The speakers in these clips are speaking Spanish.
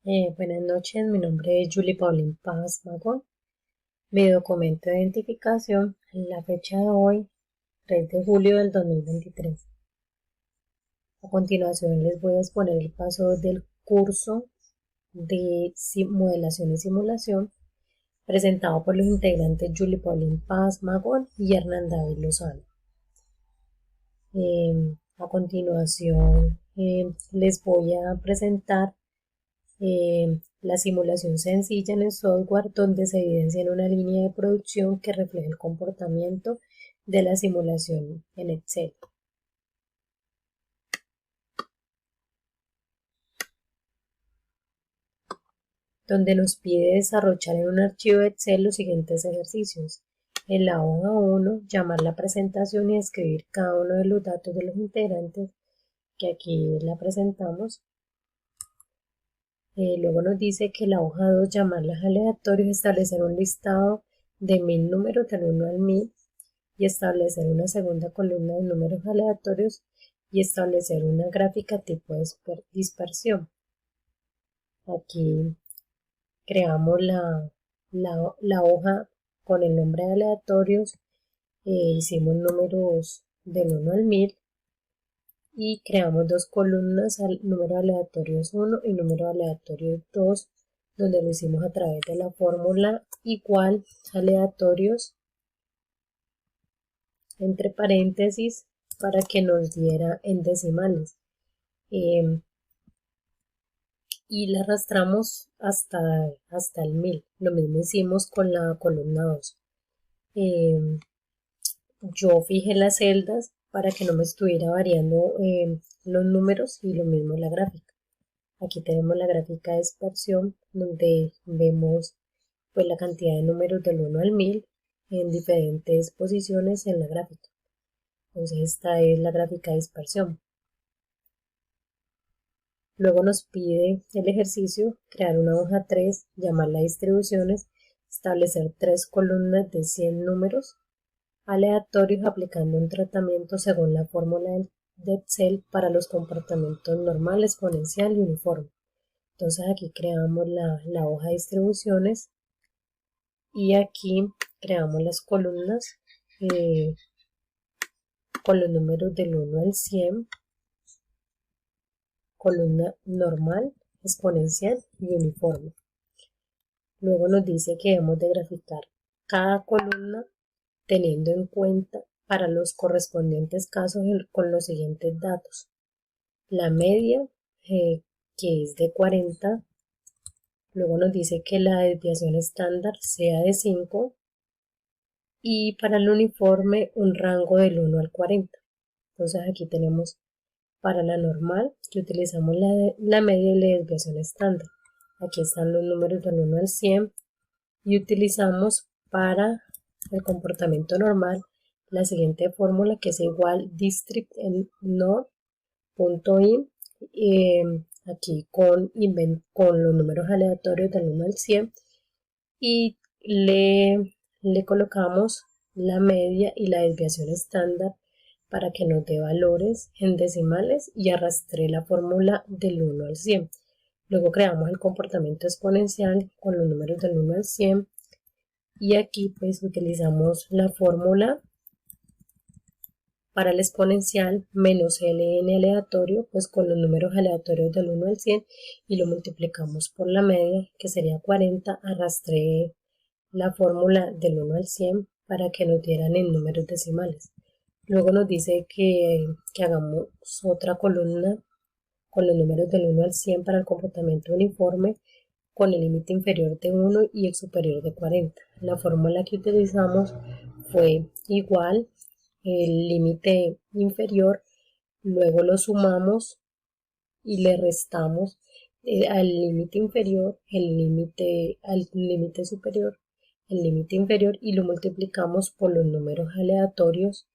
Buenas noches, mi nombre es Julie Pauline Paz Magón. Mi documento de identificación, la fecha de hoy, 3 de julio del 2023. A continuación les voy a exponer el paso del curso de modelación y simulación presentado por los integrantes Julie Pauline Paz Magón y Hernán David Lozano. A continuación les voy a presentar la simulación sencilla en el software donde se evidencia en una línea de producción que refleja el comportamiento de la simulación en Excel. Donde nos pide desarrollar en un archivo de Excel los siguientes ejercicios. En la hoja 1, llamar la presentación y escribir cada uno de los datos de los integrantes, que aquí la presentamos. Luego nos dice que la hoja 2, llamarlas aleatorios, establecer un listado de 1000 números del 1 al 1000 y establecer una segunda columna de números aleatorios y establecer una gráfica tipo de dispersión. Aquí creamos la hoja con el nombre de aleatorios, hicimos números del 1 al 1000 y creamos dos columnas, número aleatorios 1 y número aleatorio 2, donde lo hicimos a través de la fórmula igual aleatorios entre paréntesis para que nos diera en decimales, y la arrastramos hasta el 1000. Lo mismo hicimos con la columna 2. Yo fijé las celdas para que no me estuviera variando los números, y lo mismo la gráfica. Aquí tenemos la gráfica de dispersión donde vemos pues la cantidad de números del 1 al 1000 en diferentes posiciones en la gráfica. Entonces esta es la gráfica de dispersión. Luego nos pide el ejercicio, crear una hoja 3, llamarla distribuciones, establecer 3 columnas de 100 números aleatorios aplicando un tratamiento según la fórmula de Excel para los comportamientos normal, exponencial y uniforme. Entonces aquí creamos la hoja de distribuciones y aquí creamos las columnas con los números del 1 al 100, columna normal, exponencial y uniforme. Luego nos dice que debemos de graficar cada columna teniendo en cuenta para los correspondientes casos con los siguientes datos. La media, que es de 40. Luego nos dice que la desviación estándar sea de 5 y para el uniforme un rango del 1 al 40. Entonces aquí tenemos para la normal que utilizamos la media y la desviación estándar. Aquí están los números del 1 al 100 y utilizamos para el comportamiento normal la siguiente fórmula, que es igual district en nor.in, aquí con los números aleatorios del 1 al 100 y le colocamos la media y la desviación estándar para que nos dé valores en decimales y arrastré la fórmula del 1 al 100. Luego creamos el comportamiento exponencial con los números del 1 al 100 y aquí pues utilizamos la fórmula para el exponencial menos ln aleatorio pues con los números aleatorios del 1 al 100 y lo multiplicamos por la media, que sería 40, arrastré la fórmula del 1 al 100 para que nos dieran en números decimales. Luego nos dice que hagamos otra columna con los números del 1 al 100 para el comportamiento uniforme con el límite inferior de 1 y el superior de 40. La fórmula que utilizamos fue igual el límite inferior, luego lo sumamos y le restamos al límite inferior al límite superior, el límite inferior, y lo multiplicamos por los números aleatorios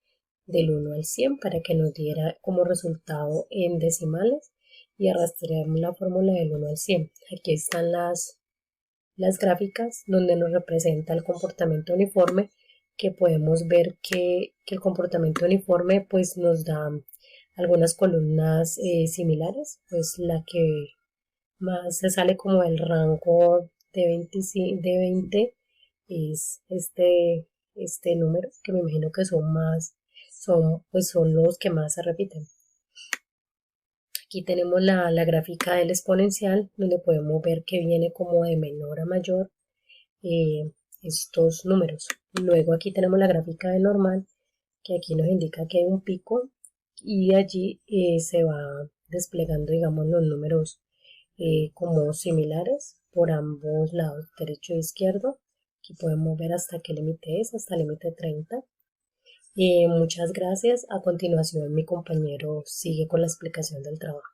del 1 al 100 para que nos diera como resultado en decimales y arrastramos la fórmula del 1 al 100. Aquí están las gráficas donde nos representa el comportamiento uniforme, que podemos ver que el comportamiento uniforme pues nos da algunas columnas similares, pues la que más se sale como el rango de 20 es este número, que me imagino que son los que más se repiten. Aquí tenemos la gráfica del exponencial, donde podemos ver que viene como de menor a mayor estos números. Luego aquí tenemos la gráfica del normal, que aquí nos indica que hay un pico y allí se va desplegando, digamos, los números como similares por ambos lados, derecho e izquierdo. Aquí podemos ver hasta qué límite es, hasta el límite 30. Muchas gracias. A continuación, mi compañero sigue con la explicación del trabajo.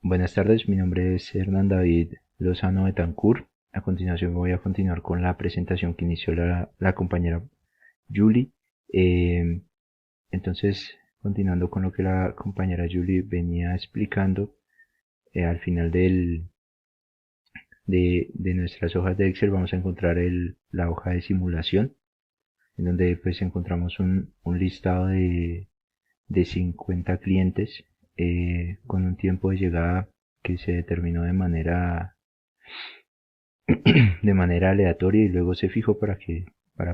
Buenas tardes, mi nombre es Hernán David Lozano Betancourt. A continuación voy a continuar con la presentación que inició la compañera Julie. Entonces, continuando con lo que la compañera Julie venía explicando, al final de nuestras hojas de Excel vamos a encontrar la hoja de simulación, en donde pues encontramos un listado de 50 clientes con un tiempo de llegada que se determinó de manera aleatoria y luego se fijó para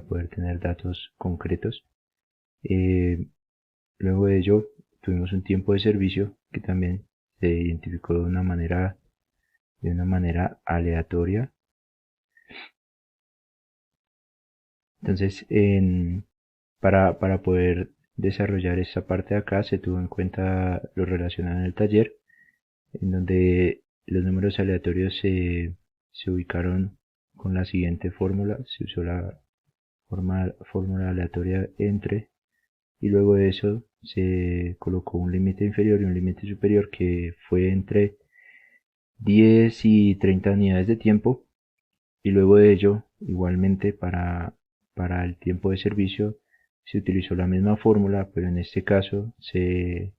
poder tener datos concretos. Luego de ello tuvimos un tiempo de servicio que también se identificó de una manera aleatoria. Entonces, para poder desarrollar esta parte de acá se tuvo en cuenta lo relacionado en el taller, en donde los números aleatorios se ubicaron con la siguiente fórmula. Se usó la fórmula aleatoria entre, y luego de eso se colocó un límite inferior y un límite superior que fue entre 10 y 30 unidades de tiempo, y luego de ello igualmente para el tiempo de servicio se utilizó la misma fórmula, pero en este caso se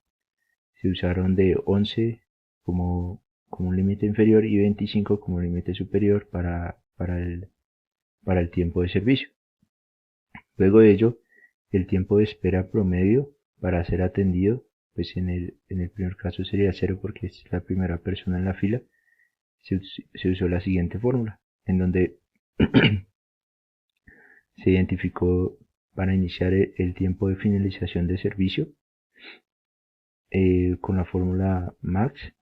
usaron de 11 como un límite inferior y 25 como límite superior para el tiempo de servicio. Luego de ello, el tiempo de espera promedio para ser atendido, pues en el primer caso sería 0 porque es la primera persona en la fila. Se usó la siguiente fórmula, en donde se identificó para iniciar el tiempo de finalización de servicio con la fórmula max,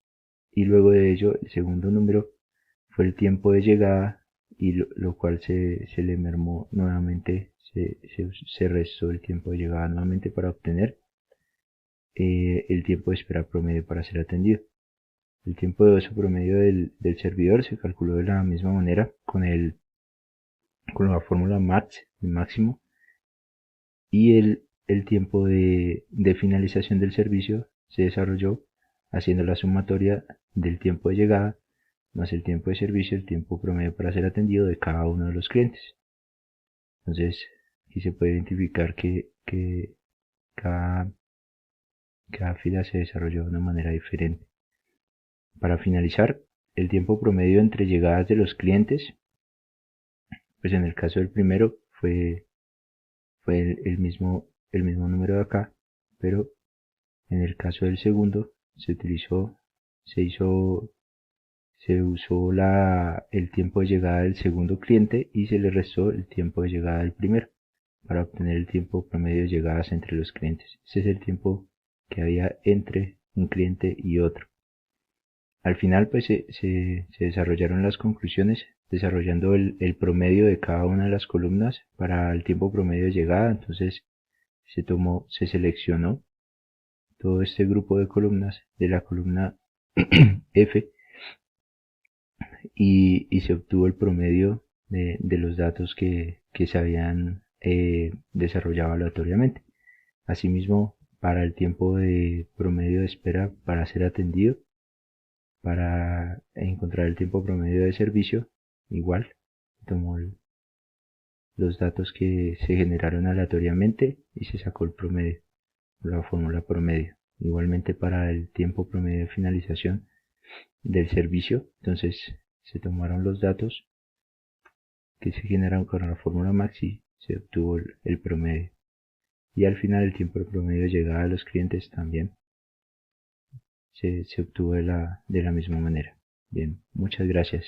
y luego de ello el segundo número fue el tiempo de llegada, y lo cual se le mermó nuevamente, se restó el tiempo de llegada nuevamente para obtener el tiempo de espera promedio para ser atendido. El tiempo de uso promedio del servidor se calculó de la misma manera con la fórmula max, el máximo, y el tiempo de finalización del servicio se desarrolló haciendo la sumatoria del tiempo de llegada más el tiempo de servicio, el tiempo promedio para ser atendido de cada uno de los clientes. Entonces, aquí se puede identificar que cada fila se desarrolló de una manera diferente. Para finalizar, el tiempo promedio entre llegadas de los clientes, pues en el caso del primero fue el mismo número de acá, pero en el caso del segundo se usó el tiempo de llegada del segundo cliente y se le restó el tiempo de llegada del primero para obtener el tiempo promedio de llegadas entre los clientes. Ese es el tiempo que había entre un cliente y otro. Al final pues se desarrollaron las conclusiones desarrollando el promedio de cada una de las columnas para el tiempo promedio de llegada. Entonces se seleccionó todo este grupo de columnas de la columna F y se obtuvo el promedio de los datos que se habían desarrollado aleatoriamente. Asimismo, para el tiempo de promedio de espera para ser atendido, para encontrar el tiempo promedio de servicio, igual, tomó los datos que se generaron aleatoriamente y se sacó el promedio, la fórmula promedio. Igualmente para el tiempo promedio de finalización del servicio, entonces se tomaron los datos que se generaron con la fórmula max y se obtuvo el promedio. Y al final el tiempo promedio de llegada a los clientes también se obtuvo de la misma manera. Bien, muchas gracias.